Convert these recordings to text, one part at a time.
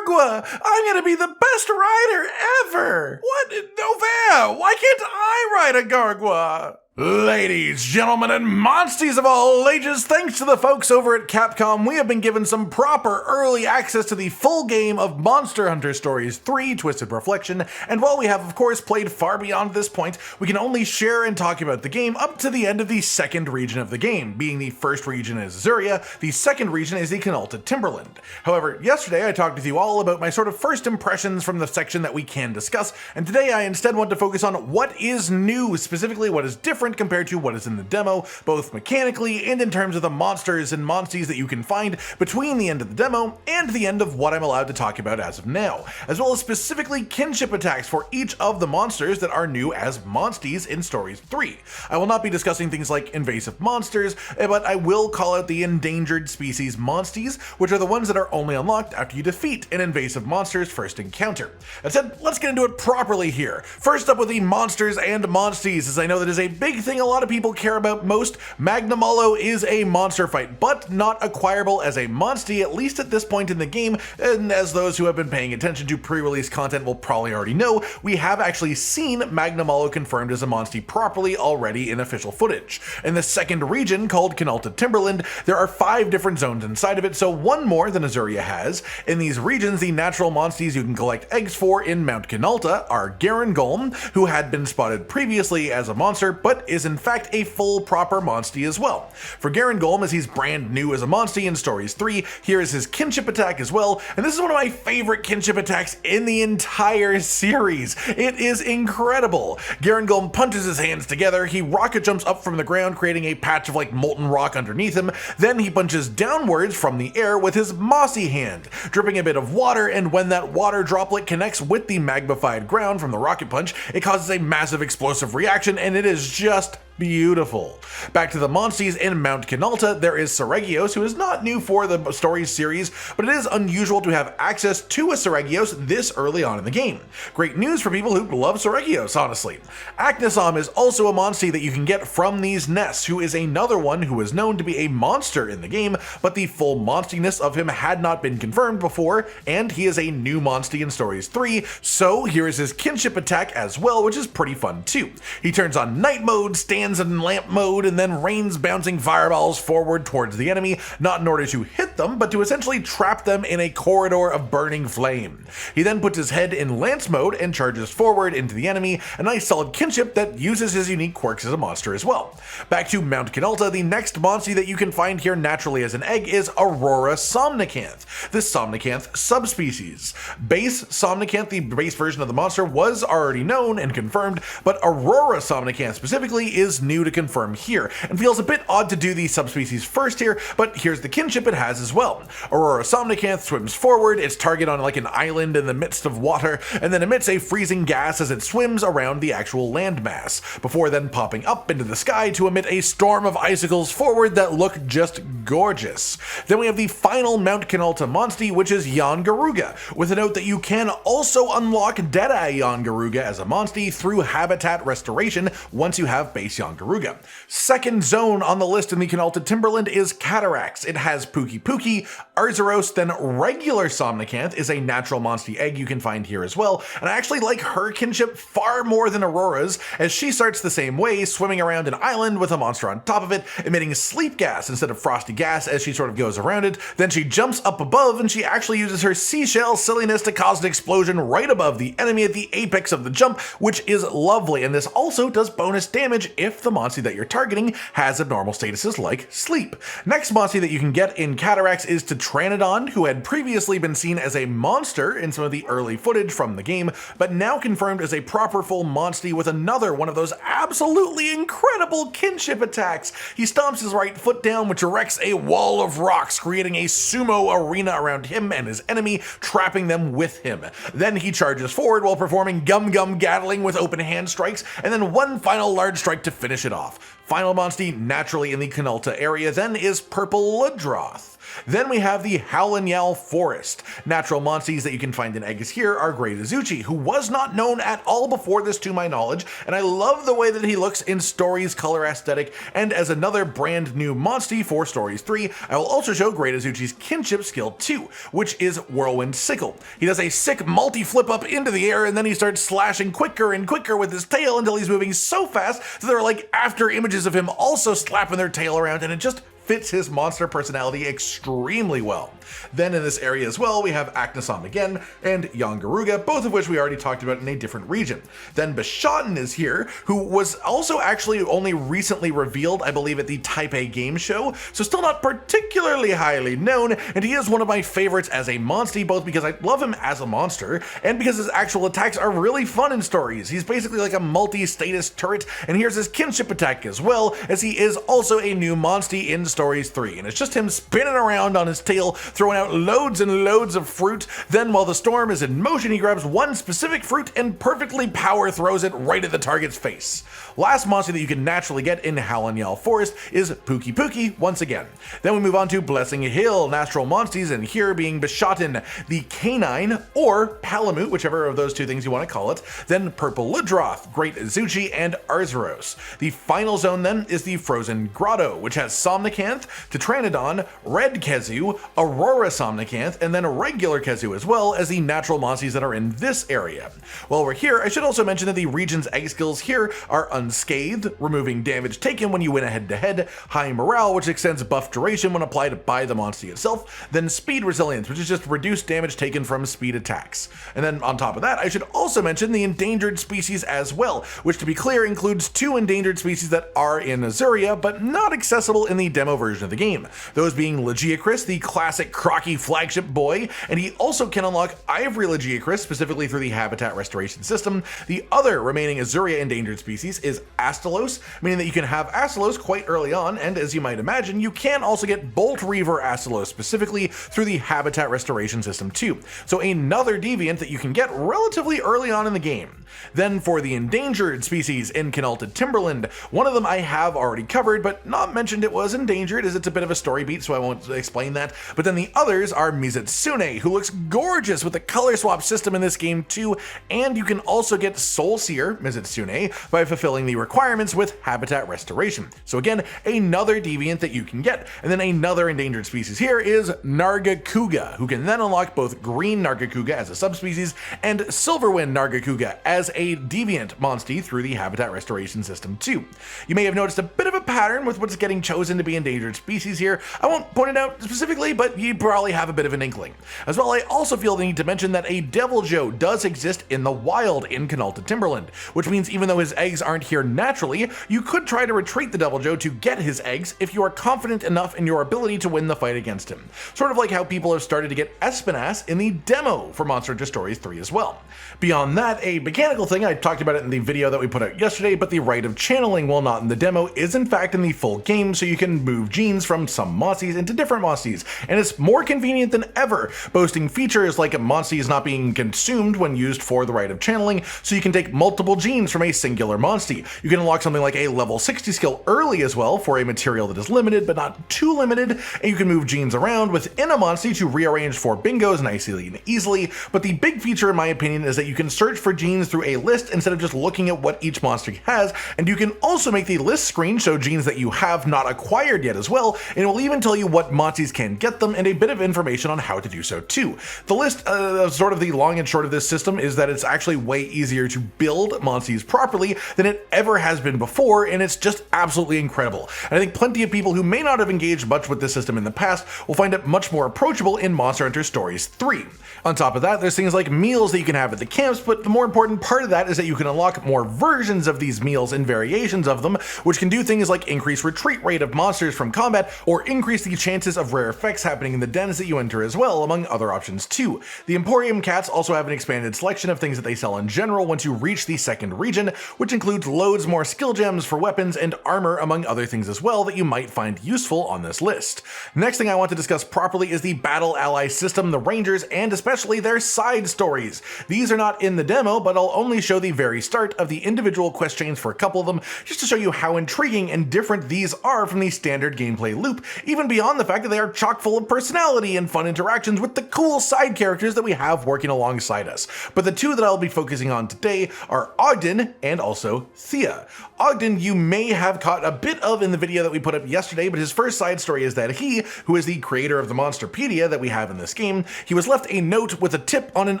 Gargwa! I'm gonna be the best rider ever! What? No fair! Why can't I ride a Gargwa? Ladies, gentlemen, and Monsties of all ages, thanks to the folks over at Capcom, we have been given some proper early access to the full game of Monster Hunter Stories 3 Twisted Reflection, and while we have of course played far beyond this point, we can only share and talk about the game up to the end of the second region of the game, being the first region is Azuria, the second region is the Kinship Timberland. However, yesterday I talked with you all about my sort of first impressions from the section that we can discuss, and today I instead want to focus on what is new, specifically what is different compared to what is in the demo, both mechanically and in terms of the monsters and monsties that you can find between the end of the demo and the end of what I'm allowed to talk about as of now, as well as specifically kinship attacks for each of the monsters that are new as Monsties in Stories 3. I will not be discussing things like invasive monsters, but I will call out the endangered species Monsties, which are the ones that are only unlocked after you defeat an invasive monster's first encounter. That said, let's get into it properly here. First up with the monsters and Monsties, as I know that is a big thing a lot of people care about most. Magnamalo is a monster fight, but not acquirable as a Monstie, at least at this point in the game, and as those who have been paying attention to pre-release content will probably already know, we have actually seen Magnamalo confirmed as a Monstie properly already in official footage. In the second region, called Kinship Timberland, there are 5 different zones inside of it, so one more than Azuria has. In these regions, the natural Monsties you can collect eggs for in Mount Kinalta are Garangolm, who had been spotted previously as a monster, but is in fact a full proper Monstie as well. For Garangolm, as he's brand new as a Monstie in Stories 3, here is his kinship attack as well, and this is one of my favorite kinship attacks in the entire series. It is incredible. Garangolm punches his hands together, he rocket jumps up from the ground, creating a patch of like molten rock underneath him, then he punches downwards from the air with his mossy hand, dripping a bit of water, and when that water droplet connects with the magnified ground from the rocket punch, it causes a massive explosive reaction, and it is just beautiful. Back to the Monsties in Mount Kinalta, there is Seregios, who is not new for the Stories series, but it is unusual to have access to a Seregios this early on in the game. Great news for people who love Seregios, honestly. Aknasom is also a Monstie that you can get from these nests, who is another one who is known to be a monster in the game, but the full monstiness of him had not been confirmed before, and he is a new Monstie in Stories 3, so here is his kinship attack as well, which is pretty fun too. He turns on night mode, stands in lamp mode, and then rains bouncing fireballs forward towards the enemy, not in order to hit them, but to essentially trap them in a corridor of burning flame. He then puts his head in lance mode and charges forward into the enemy, a nice solid kinship that uses his unique quirks as a monster as well. Back to Mount Kinalta, the next Monstie that you can find here naturally as an egg is Aurora Somnicanth, the Somnicanth subspecies. Base Somnicanth, the base version of the monster, was already known and confirmed, but Aurora Somnicanth specifically is new to confirm here, and feels a bit odd to do these subspecies first here, but here's the kinship it has as well. Aurora Somnicanth swims forward, its target on like an island in the midst of water, and then emits a freezing gas as it swims around the actual landmass, before then popping up into the sky to emit a storm of icicles forward that look just gorgeous. Then we have the final Mount Kinalta Monstie, which is Yangaruga, with a note that you can also unlock Deadeye Yangaruga as a Monstie through habitat restoration once you have base Yangaruga. Second zone on the list in the Kinship Timberland is Cataracts. It has Pookie Pookie, Arzuros, then regular Somnicanth is a natural Monstie egg you can find here as well, and I actually like her kinship far more than Aurora's, as she starts the same way, swimming around an island with a monster on top of it, emitting sleep gas instead of frosty gas as she sort of goes around it. Then she jumps up above and she actually uses her seashell silliness to cause an explosion right above the enemy at the apex of the jump, which is lovely, and this also does bonus damage if the Monstie that you're targeting has abnormal statuses like sleep. Next Monstie that you can get in Cataracts is Tetranodon, who had previously been seen as a monster in some of the early footage from the game, but now confirmed as a proper full Monstie with another one of those absolutely incredible kinship attacks. He stomps his right foot down, which erects a wall of rocks, creating a sumo arena around him and his enemy, trapping them with him. Then he charges forward while performing Gum Gum Gatling with open hand strikes, and then one final large strike to finish it off. Final Monstie naturally in the Kinalta area then is Purple Ludroth. Then we have the Howlin' Forest. Natural Monsties that you can find in eggs here are Great Azuchi, who was not known at all before this to my knowledge, and I love the way that he looks in Stories color aesthetic, and as another brand new Monstie for Stories 3, I will also show Great Azuchi's Kinship skill 2, which is Whirlwind Sickle. He does a sick multi-flip up into the air, and then he starts slashing quicker and quicker with his tail until he's moving so fast that there are like after images of him also slapping their tail around, and it just fits his monster personality extremely well. Then in this area as well, we have Aknasom again and Yangaruga, both of which we already talked about in a different region. Then Bishotten is here, who was also actually only recently revealed, I believe, at the Taipei Game Show, so still not particularly highly known, and he is one of my favorites as a Monstie, both because I love him as a monster, and because his actual attacks are really fun in Stories. He's basically like a multi-status turret, and here's his Kinship attack as well, as he is also a new Monstie in Stories 3, and it's just him spinning around on his tail, throwing out loads and loads of fruit. Then while the storm is in motion, he grabs one specific fruit and perfectly power throws it right at the target's face. Last Monstie that you can naturally get in Howlin' Forest is Pookie Pookie once again. Then we move on to Blessing Hill, natural Monsties, and here being Bishotten, the Canine, or Palamute, whichever of those two things you want to call it. Then Purple Ludroth, Great Azuchi, and Arzuros. The final zone then is the Frozen Grotto, which has Somnicanth, Tetranodon, Red Kezu, Aurora Somnicanth, and then a regular Kezu as well as the natural Monsties that are in this area. While we're here, I should also mention that the region's egg skills here are Unscathed, removing damage taken when you win a head-to-head, High Morale, which extends buff duration when applied by the Monstie itself, then Speed Resilience, which is just reduced damage taken from speed attacks. And then on top of that, I should also mention the Endangered species as well, which to be clear includes 2 endangered species that are in Azuria, but not accessible in the demo version of the game. Those being Legiacris, the classic crocky flagship boy, and he also can unlock Ivory Legiacris, specifically through the Habitat Restoration system. The other remaining Azuria endangered species is Astalos, meaning that you can have Astalos quite early on, and as you might imagine, you can also get Bolt Reaver Astalos specifically through the Habitat Restoration system too. So another deviant that you can get relatively early on in the game. Then for the endangered species in Canalted Timberland, one of them I have already covered, but not mentioned it was endangered as it's a bit of a story beat, so I won't explain that. But then the others are Mizetsune, who looks gorgeous with the color swap system in this game too, and you can also get Soul Seer Mizetsune by fulfilling the requirements with Habitat Restoration. So again, another deviant that you can get. And then another endangered species here is Nargacuga, who can then unlock both Green Nargacuga as a subspecies and Silverwind Nargacuga as a deviant Monstie through the Habitat Restoration system too. You may have noticed a bit of a pattern with what's getting chosen to be endangered species here. I won't point it out specifically, but you probably have a bit of an inkling. As well, I also feel the need to mention that a Deviljho does exist in the wild in Canalted Timberland, which means even though his eggs aren't here naturally, you could try to retreat the Deviljho to get his eggs if you are confident enough in your ability to win the fight against him. Sort of like how people have started to get Espinas in the demo for Monster Hunter Stories 3 as well. Beyond that, a mechanical thing, I talked about it in the video that we put out yesterday, but the Rite of Channeling, while not in the demo, is in fact in the full game, so you can move genes from some Monsties into different Monsties, and it's more convenient than ever, boasting features like Monsties not being consumed when used for the Rite of Channeling, so you can take multiple genes from a singular Monstie. You can unlock something like a level 60 skill early as well for a material that is limited, but not too limited, and you can move genes around within a Monstie to rearrange for bingos nicely and easily, but the big feature in my opinion is that you can search for genes through a list instead of just looking at what each monster has, and you can also make the list screen show genes that you have not acquired yet as well, and it will even tell you what Monsties can get them and a bit of information on how to do so too. The list, sort of the long and short of this system is that it's actually way easier to build Monsties properly than it ever has been before, and it's just absolutely incredible. And I think plenty of people who may not have engaged much with this system in the past will find it much more approachable in Monster Hunter Stories 3. On top of that, there's things like meals that you can have at the camps, but the more important part of that is that you can unlock more versions of these meals and variations of them, which can do things like increase retreat rate of monsters from combat or increase the chances of rare effects happening in the dens that you enter as well, among other options too. The Emporium cats also have an expanded selection of things that they sell in general once you reach the second region, which includes loads more skill gems for weapons and armor, among other things as well that you might find useful on this list. Next thing I want to discuss properly is the Battle Ally system, the Rangers, and especially their side stories. These are not in the demo, but I'll only show the very start of the individual quest chains for a couple of them, just to show you how intriguing and different these are from the standard standard gameplay loop, even beyond the fact that they are chock full of personality and fun interactions with the cool side characters that we have working alongside us. But the two that I'll be focusing on today are Ogden and also Thea. Ogden you may have caught a bit of in the video that we put up yesterday, but his first side story is that he, who is the creator of the Monsterpedia that we have in this game, he was left a note with a tip on an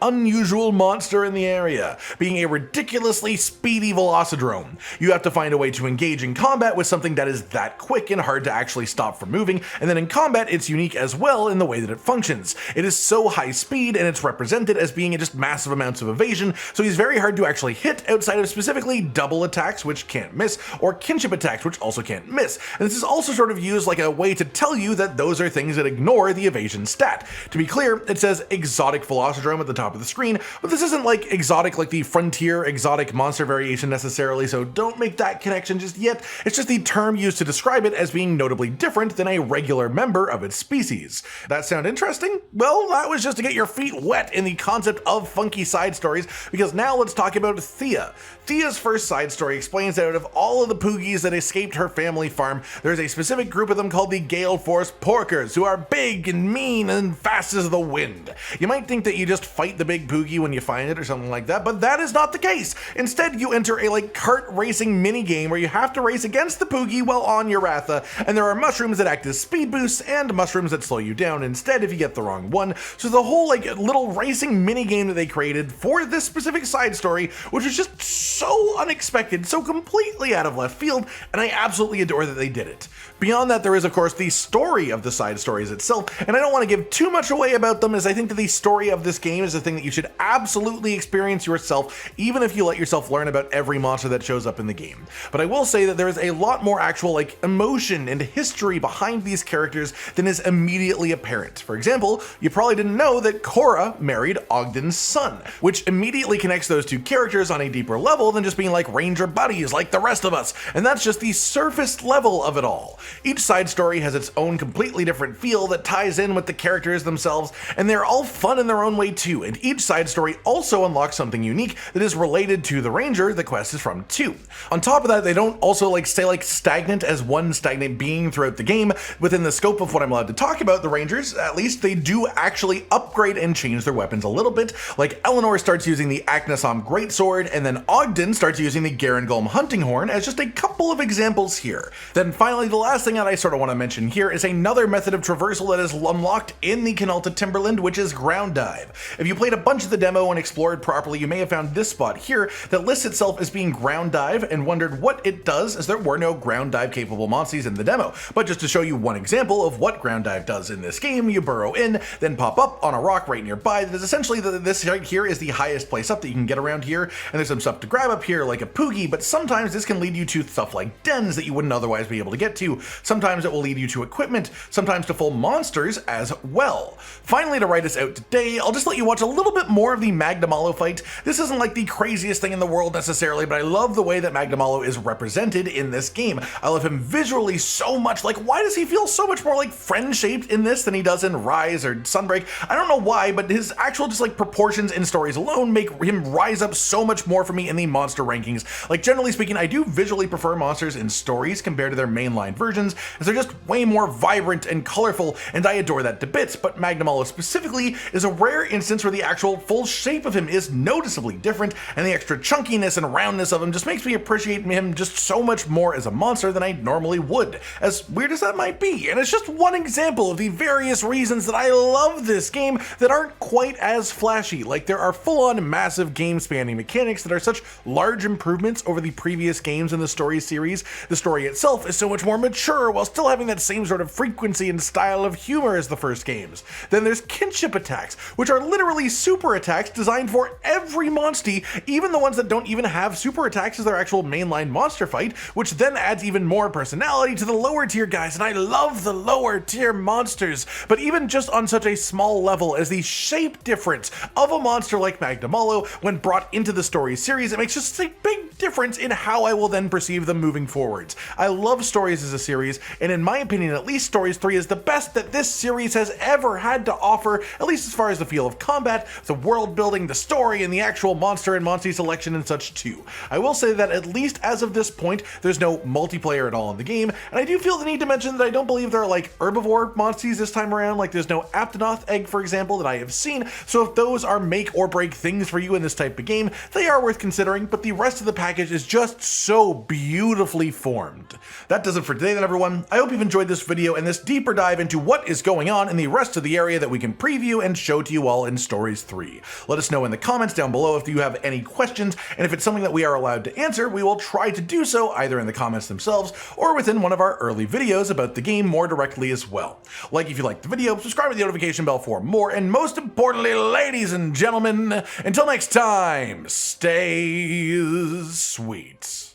unusual monster in the area, being a ridiculously speedy Velocidrome. You have to find a way to engage in combat with something that is that quick and hard to actually stop from moving, and then in combat it's unique as well in the way that it functions. It is so high speed and it's represented as being just massive amounts of evasion, so he's very hard to actually hit outside of specifically double attacks, which can't miss, or kinship attacks, which also can't miss. And this is also sort of used like a way to tell you that those are things that ignore the evasion stat. To be clear, it says exotic Velocidrome at the top of the screen, but this isn't like exotic like the frontier exotic monster variation necessarily, so don't make that connection just yet. It's just the term used to describe it as being notably different than a regular member of its species. That sound interesting? Well, that was just to get your feet wet in the concept of funky side stories, because now let's talk about Thea. Thea's first side story explains that out of all of the Poogies that escaped her family farm, there's a specific group of them called the Gale Force Porkers, who are big and mean and fast as the wind. You might think that you just fight the big Poogie when you find it or something like that, but that is not the case. Instead, you enter a kart racing mini game where you have to race against the Poogie while on your Ratha, and there are mushrooms that act as speed boosts and mushrooms that slow you down instead if you get the wrong one. So the whole little racing mini game that they created for this specific side story, which was just so unexpected, so completely out of left field, and I absolutely adore that they did it. Beyond that, there is of course the story of the side stories itself, and I don't want to give too much away about them, as I think that the story of this game is a thing that you should absolutely experience yourself, even if you let yourself learn about every monster that shows up in the game. But I will say that there is a lot more actual emotion and history behind these characters than is immediately apparent. For example, you probably didn't know that Cora married Ogden's son, which immediately connects those two characters on a deeper level than just being like ranger buddies like the rest of us, and that's just the surface level of it all. Each side story has its own completely different feel that ties in with the characters themselves, and they're all fun in their own way too, and each side story also unlocks something unique that is related to the ranger the quest is from too. On top of that, they don't also stay stagnant as one stagnant being throughout the game. Within the scope of what I'm allowed to talk about, the rangers, at least they do actually upgrade and change their weapons a little bit. Like Eleanor starts using the Aknasom Greatsword, and then Ogden starts using the Garangolm Hunting Horn as just a couple of examples here. Then finally, the last thing that I sort of want to mention here is another method of traversal that is unlocked in the Canalta Timberland, which is Ground Dive. If you played a bunch of the demo and explored properly, you may have found this spot here that lists itself as being Ground Dive and wondered what it does, as there were no Ground Dive capable Monsties in the demo. But just to show you one example of what Ground Dive does in this game, you burrow in, then pop up on a rock right nearby. That is essentially this right here is the highest place up that you can get around here, and there's some stuff to grab up here like a Poogie, but sometimes this can lead you to stuff like dens that you wouldn't otherwise be able to get to. Sometimes it will lead you to equipment, sometimes to full monsters as well. Finally, to write us out today, I'll just let you watch a little bit more of the Magnamalo fight. This isn't like the craziest thing in the world necessarily, but I love the way that Magnamalo is represented in this game. I love him visually so much. Why does he feel so much more friend-shaped in this than he does in Rise or Sunbreak? I don't know why, but his actual just proportions in stories alone make him rise up so much more for me in the monster rankings. Generally speaking, I do visually prefer monsters in stories compared to their mainline versions, as they're just way more vibrant and colorful, and I adore that to bits, but Magnamalo specifically is a rare instance where the actual full shape of him is noticeably different, and the extra chunkiness and roundness of him just makes me appreciate him just so much more as a monster than I normally would, as weird as that might be. And it's just one example of the various reasons that I love this game that aren't quite as flashy. There are full-on massive game-spanning mechanics that are such large improvements over the previous games in the story series. The story itself is so much more mature while still having that same sort of frequency and style of humor as the first games. Then there's kinship attacks, which are literally super attacks designed for every Monstie, even the ones that don't even have super attacks as their actual mainline monster fight, which then adds even more personality to the lower tier guys, and I love the lower tier monsters. But even just on such a small level as the shape difference of a monster like Magnamalo when brought into the story series, it makes just a big difference in how I will then perceive them moving forwards. I love stories as a series, and in my opinion, at least Stories 3 is the best that this series has ever had to offer, at least as far as the feel of combat, the world building, the story, and the actual monster and Monstie selection and such too. I will say that at least as of this point, there's no multiplayer at all in the game, and I I do feel the need to mention that I don't believe there are like herbivore Monsties this time around. Like there's no Aptonoth egg, for example, that I have seen. So if those are make or break things for you in this type of game, they are worth considering, but the rest of the package is just so beautifully formed. That does it for today then, everyone. I hope you've enjoyed this video and this deeper dive into what is going on in the rest of the area that we can preview and show to you all in Stories 3. Let us know in the comments down below if you have any questions, and if it's something that we are allowed to answer, we will try to do so either in the comments themselves or within one of our early videos about the game more directly as well. Like if you liked the video, subscribe with the notification bell for more, and most importantly, ladies and gentlemen, until next time, stay sweet.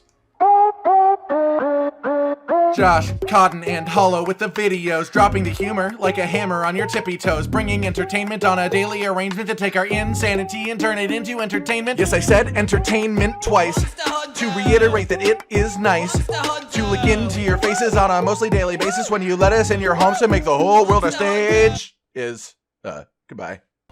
Josh, Cotton, and Hollow with the videos, dropping the humor like a hammer on your tippy toes, bringing entertainment on a daily arrangement to take our insanity and turn it into entertainment. Yes, I said entertainment twice, to reiterate that it is nice to look into your faces on a mostly daily basis when you let us in your homes to make the whole world a stage. Goodbye.